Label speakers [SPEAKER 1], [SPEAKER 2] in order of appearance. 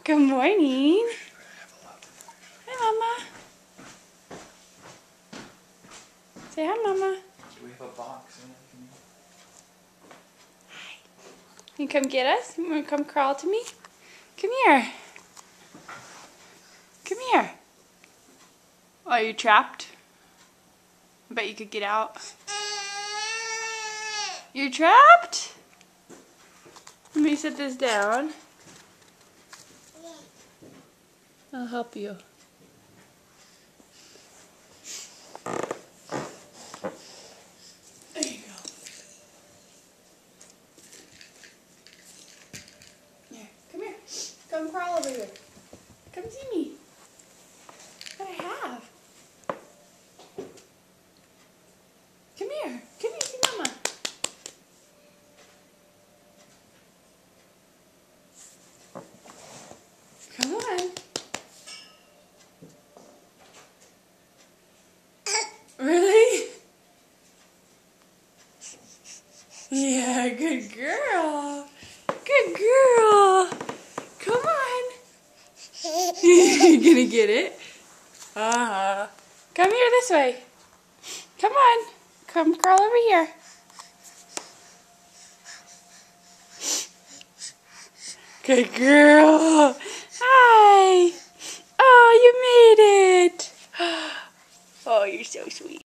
[SPEAKER 1] Good morning. Hi, Mama. Say hi, Mama.
[SPEAKER 2] We have a box.
[SPEAKER 1] Hi. You come get us? You want to come crawl to me? Come here. Come here. Oh, are you trapped? I bet you could get out. You're trapped? Let me set this down. I'll help you. There you go. Here, come here. Come crawl over here. Come see me. What I have. Come here. Come here, see Mama. Come on. Really? Yeah, good girl. Good girl. Come on. You gonna get it? Come here this way. Come on. Come crawl over here. Good girl. Hi. Oh, you made it. Oh, you're so sweet.